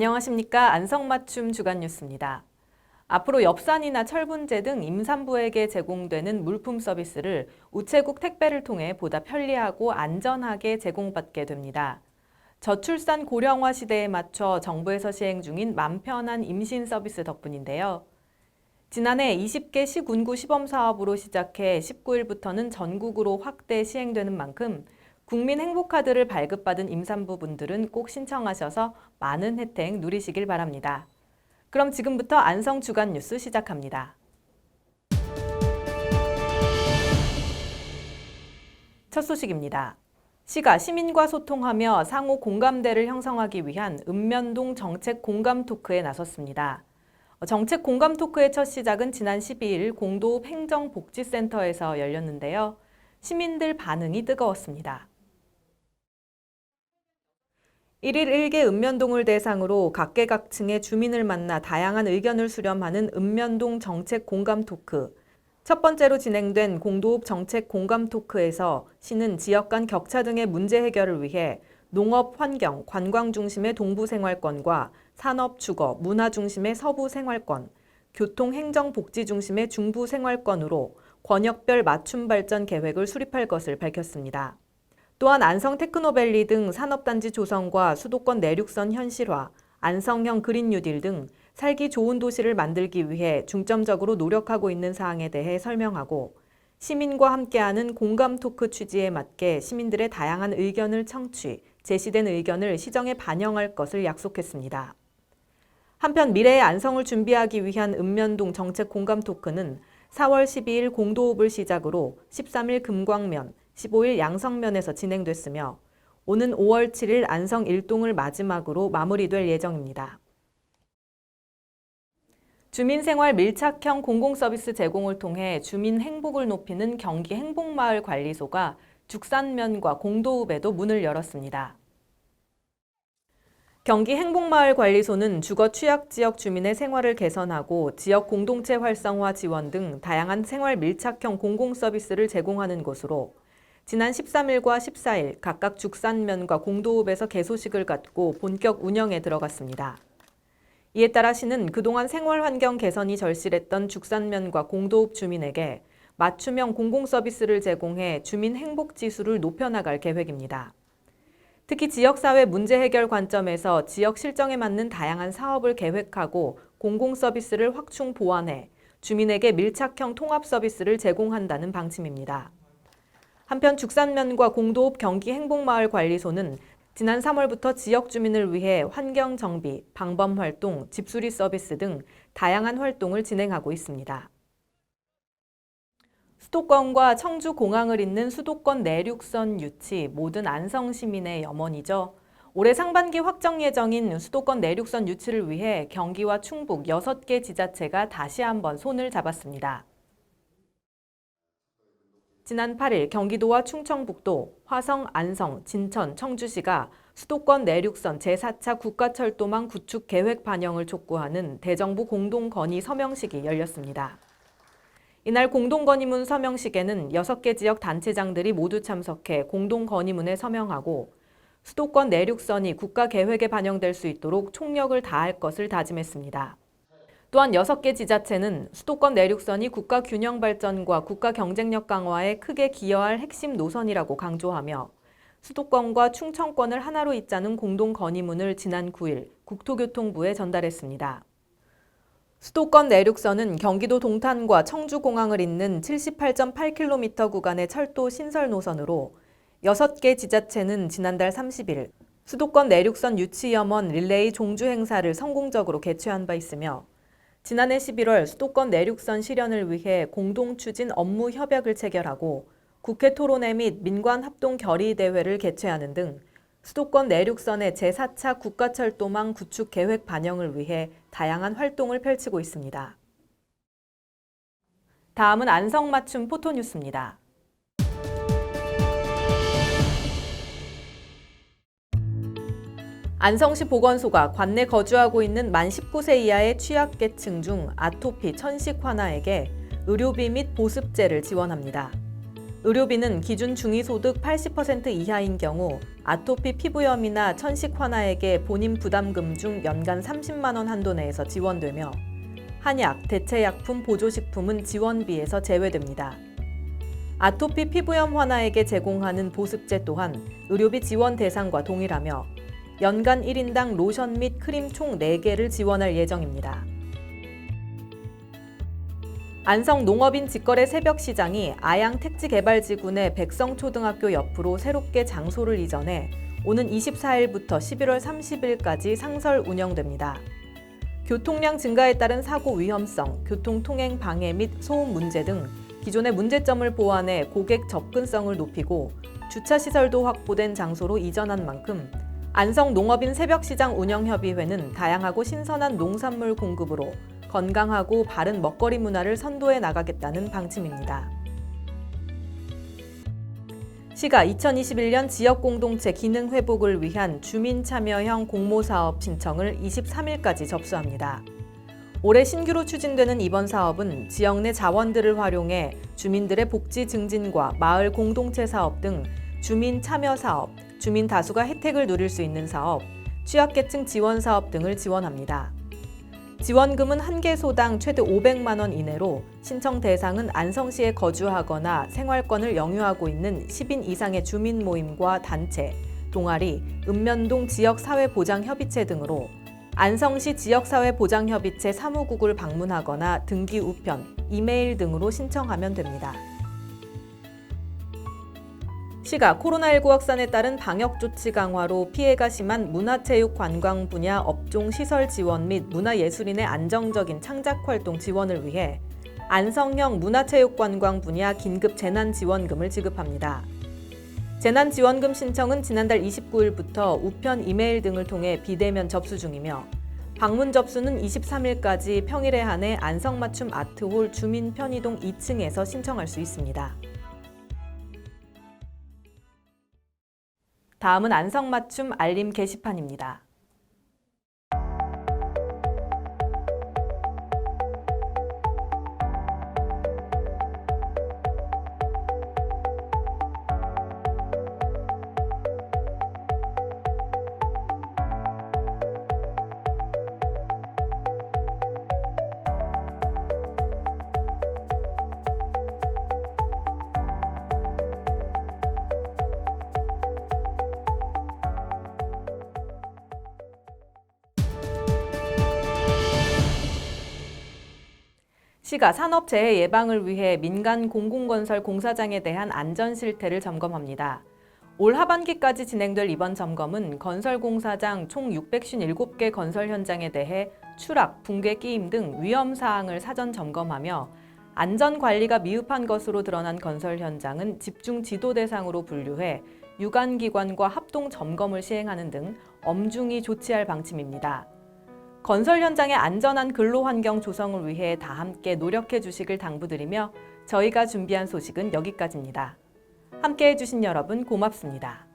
안녕하십니까. 안성맞춤 주간뉴스입니다. 앞으로 엽산이나 철분제 등 임산부에게 제공되는 물품 서비스를 우체국 택배를 통해 보다 편리하고 안전하게 제공받게 됩니다. 저출산 고령화 시대에 맞춰 정부에서 시행 중인 맘편한 임신 서비스 덕분인데요. 지난해 20개 시군구 시범사업으로 시작해 19일부터는 전국으로 확대 시행되는 만큼 국민 행복카드를 발급받은 임산부분들은 꼭 신청하셔서 많은 혜택 누리시길 바랍니다. 그럼 지금부터 안성 주간 뉴스 시작합니다. 첫 소식입니다. 시가 시민과 소통하며 상호 공감대를 형성하기 위한 읍면동 정책 공감 토크에 나섰습니다. 정책 공감 토크의 첫 시작은 지난 12일 공도읍 행정복지센터에서 열렸는데요. 시민들 반응이 뜨거웠습니다. 1일 1개 읍면동을 대상으로 각계각층의 주민을 만나 다양한 의견을 수렴하는 읍면동 정책 공감 토크. 첫 번째로 진행된 공도읍 정책 공감 토크에서 시는 지역 간 격차 등의 문제 해결을 위해 농업, 환경, 관광 중심의 동부 생활권과 산업, 주거, 문화 중심의 서부 생활권, 교통, 행정, 복지 중심의 중부 생활권으로 권역별 맞춤 발전 계획을 수립할 것을 밝혔습니다. 또한 안성 테크노밸리 등 산업단지 조성과 수도권 내륙선 현실화, 안성형 그린 뉴딜 등 살기 좋은 도시를 만들기 위해 중점적으로 노력하고 있는 사항에 대해 설명하고 시민과 함께하는 공감 토크 취지에 맞게 시민들의 다양한 의견을 청취, 제시된 의견을 시정에 반영할 것을 약속했습니다. 한편 미래의 안성을 준비하기 위한 읍면동 정책 공감 토크는 4월 12일 공도읍을 시작으로 13일 금광면, 15일 양성면에서 진행됐으며 오는 5월 7일 안성 1동을 마지막으로 마무리될 예정입니다. 주민생활 밀착형 공공서비스 제공을 통해 주민 행복을 높이는 경기 행복마을관리소가 죽산면과 공도읍에도 문을 열었습니다. 경기 행복마을관리소는 주거 취약지역 주민의 생활을 개선하고 지역 공동체 활성화 지원 등 다양한 생활 밀착형 공공서비스를 제공하는 곳으로 지난 13일과 14일 각각 죽산면과 공도읍에서 개소식을 갖고 본격 운영에 들어갔습니다. 이에 따라 시는 그동안 생활 환경 개선이 절실했던 죽산면과 공도읍 주민에게 맞춤형 공공서비스를 제공해 주민 행복 지수를 높여나갈 계획입니다. 특히 지역사회 문제 해결 관점에서 지역 실정에 맞는 다양한 사업을 계획하고 공공서비스를 확충 보완해 주민에게 밀착형 통합 서비스를 제공한다는 방침입니다. 한편 죽산면과 공도읍 경기 행복마을관리소는 지난 3월부터 지역 주민을 위해 환경 정비, 방범 활동, 집수리 서비스 등 다양한 활동을 진행하고 있습니다. 수도권과 청주 공항을 잇는 수도권 내륙선 유치, 모든 안성 시민의 염원이죠. 올해 상반기 확정 예정인 수도권 내륙선 유치를 위해 경기와 충북 6개 지자체가 다시 한번 손을 잡았습니다. 지난 8일 경기도와 충청북도, 화성, 안성, 진천, 청주시가 수도권 내륙선 제4차 국가철도망 구축 계획 반영을 촉구하는 대정부 공동건의 서명식이 열렸습니다. 이날 공동건의문 서명식에는 6개 지역 단체장들이 모두 참석해 공동건의문에 서명하고 수도권 내륙선이 국가계획에 반영될 수 있도록 총력을 다할 것을 다짐했습니다. 또한 6개 지자체는 수도권 내륙선이 국가 균형 발전과 국가 경쟁력 강화에 크게 기여할 핵심 노선이라고 강조하며 수도권과 충청권을 하나로 잇자는 공동 건의문을 지난 9일 국토교통부에 전달했습니다. 수도권 내륙선은 경기도 동탄과 청주공항을 잇는 78.8km 구간의 철도 신설 노선으로 6개 지자체는 지난달 30일 수도권 내륙선 유치 염원 릴레이 종주 행사를 성공적으로 개최한 바 있으며 지난해 11월 수도권 내륙선 실현을 위해 공동추진 업무 협약을 체결하고 국회 토론회 및 민관 합동 결의 대회를 개최하는 등 수도권 내륙선의 제4차 국가철도망 구축 계획 반영을 위해 다양한 활동을 펼치고 있습니다. 다음은 안성맞춤 포토뉴스입니다. 안성시 보건소가 관내 거주하고 있는 만 19세 이하의 취약계층 중 아토피, 천식 환아에게 의료비 및 보습제를 지원합니다. 의료비는 기준 중위소득 80% 이하인 경우 아토피 피부염이나 천식 환아에게 본인 부담금 중 연간 30만 원 한도 내에서 지원되며 한약, 대체약품, 보조식품은 지원비에서 제외됩니다. 아토피 피부염 환아에게 제공하는 보습제 또한 의료비 지원 대상과 동일하며 연간 1인당 로션 및 크림 총 4개를 지원할 예정입니다. 안성 농업인 직거래 새벽시장이 아양 택지개발지구내 백성초등학교 옆으로 새롭게 장소를 이전해 오는 24일부터 11월 30일까지 상설 운영됩니다. 교통량 증가에 따른 사고 위험성, 교통통행 방해 및 소음 문제 등 기존의 문제점을 보완해 고객 접근성을 높이고 주차시설도 확보된 장소로 이전한 만큼 안성 농업인 새벽시장 운영협의회는 다양하고 신선한 농산물 공급으로 건강하고 바른 먹거리 문화를 선도해 나가겠다는 방침입니다. 시가 2021년 지역공동체 기능 회복을 위한 주민참여형 공모사업 신청을 23일까지 접수합니다. 올해 신규로 추진되는 이번 사업은 지역 내 자원들을 활용해 주민들의 복지 증진과 마을 공동체 사업 등 주민 참여 사업, 주민 다수가 혜택을 누릴 수 있는 사업, 취약계층 지원 사업 등을 지원합니다. 지원금은 한 개소당 최대 500만 원 이내로 신청 대상은 안성시에 거주하거나 생활권을 영유하고 있는 10인 이상의 주민 모임과 단체, 동아리, 읍면동 지역사회보장협의체 등으로 안성시 지역사회보장협의체 사무국을 방문하거나 등기 우편, 이메일 등으로 신청하면 됩니다. 시가 코로나19 확산에 따른 방역조치 강화로 피해가 심한 문화체육관광 분야 업종 시설 지원 및 문화예술인의 안정적인 창작활동 지원을 위해 안성형 문화체육관광 분야 긴급 재난지원금을 지급합니다. 재난지원금 신청은 지난달 29일부터 우편, 이메일 등을 통해 비대면 접수 중이며 방문 접수는 23일까지 평일에 한해 안성맞춤 아트홀 주민 편의동 2층에서 신청할 수 있습니다. 다음은 안성맞춤 알림 게시판입니다. 시가 산업재해 예방을 위해 민간 공공건설 공사장에 대한 안전 실태를 점검합니다. 올 하반기까지 진행될 이번 점검은 건설공사장 총 657개 건설 현장에 대해 추락, 붕괴 끼임 등 위험 사항을 사전 점검하며 안전 관리가 미흡한 것으로 드러난 건설 현장은 집중 지도 대상으로 분류해 유관기관과 합동 점검을 시행하는 등 엄중히 조치할 방침입니다. 건설 현장의 안전한 근로 환경 조성을 위해 다 함께 노력해 주시길 당부드리며 저희가 준비한 소식은 여기까지입니다. 함께해 주신 여러분 고맙습니다.